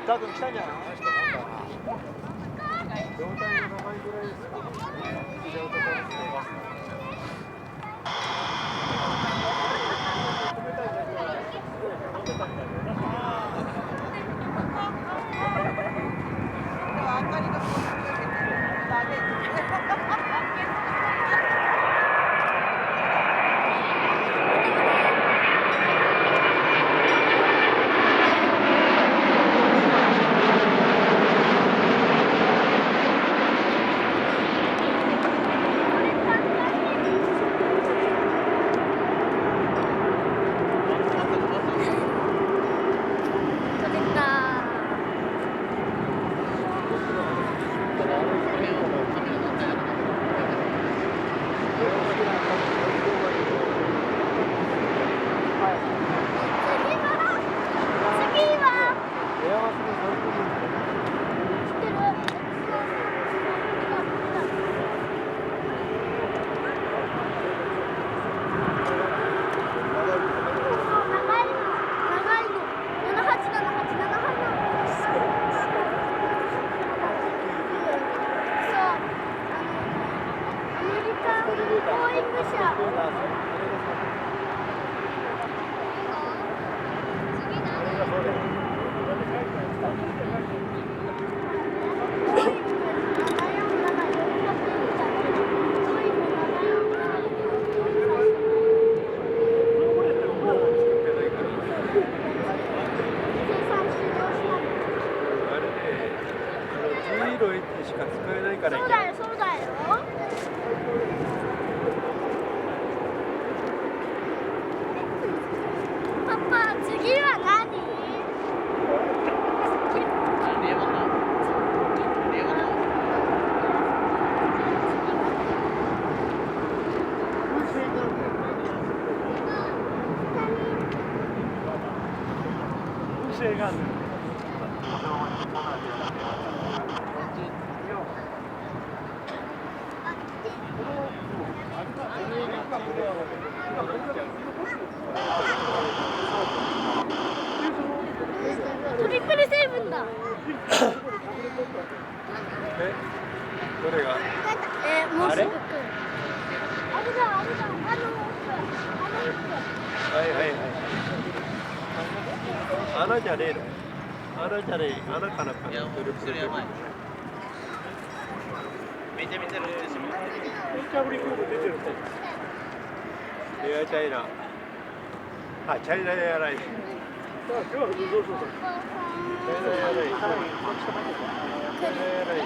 多分来たんじゃない？状態が長いぐらいですか？しか使えないからいけない。そうだよ。パパ、次は何？風船がある。トリプルセブンだ。どれが？もうすぐ来る。あれだ、はいはいはい。穴じゃねえの。穴じゃねえ。穴かなか。いや、もうそれやばい。めちゃめちゃルーチします。めちゃぶりコード出てる。エアチャイナ。あ、チャイナエアライン。そうそうそう。チャイナエアライン。チャイナエアライン。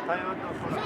台湾と空。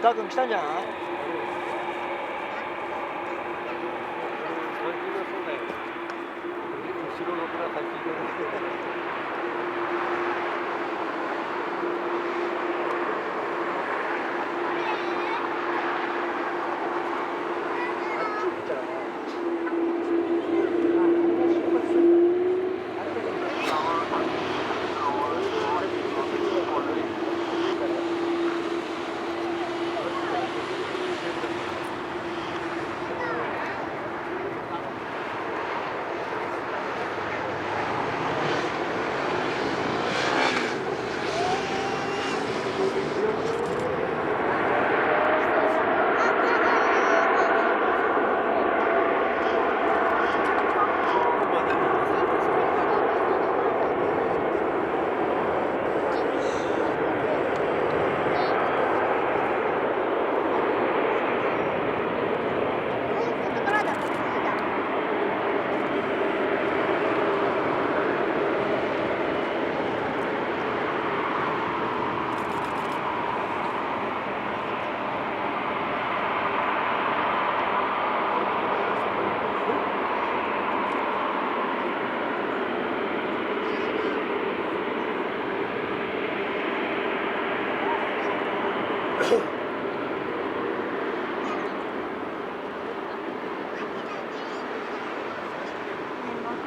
多分来たんじゃない？後ろの紫色の。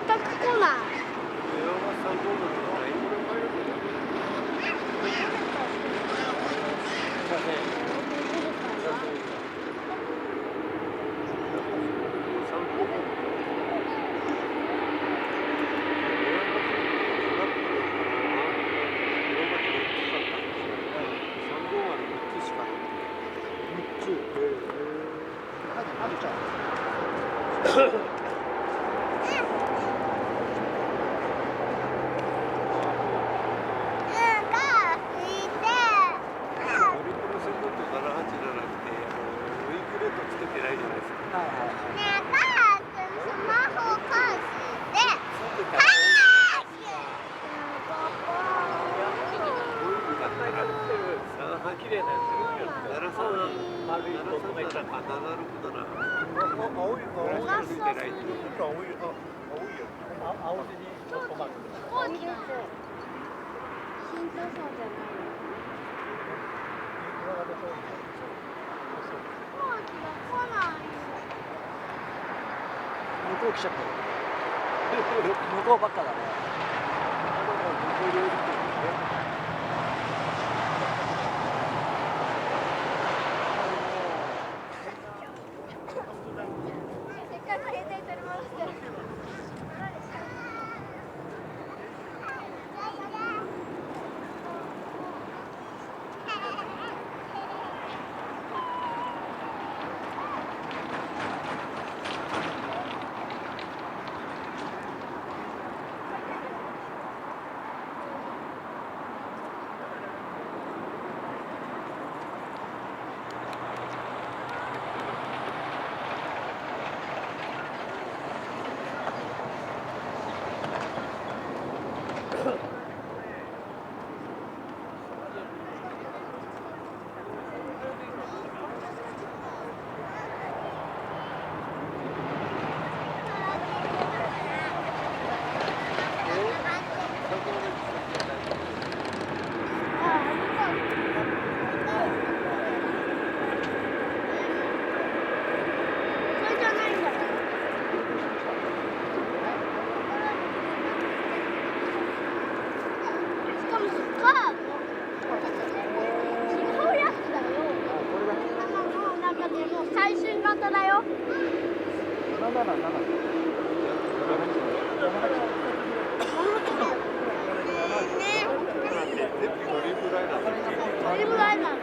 全く来ない。綺麗なやつ。奈良さんは丸いと止めたかなるほどな。青いのついてない。青いよ。青地に止まる。大きな。新幹線じゃない。大きな来ない。向こう来ちゃったよ。向こうばっかだね。最新型だよ。ドリブライナー。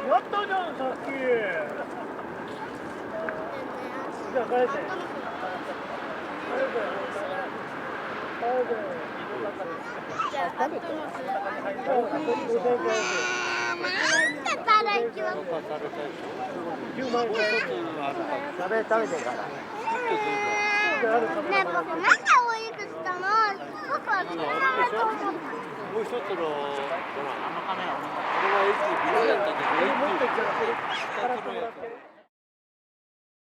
やったじゃん、さっき。じゃあ、あとのす。いただきます。食べてから。ねえ、僕なんでおいくつだの？僕は作らないと思った。もう一つのあのカメラ、俺がいつビデオやったんだけど、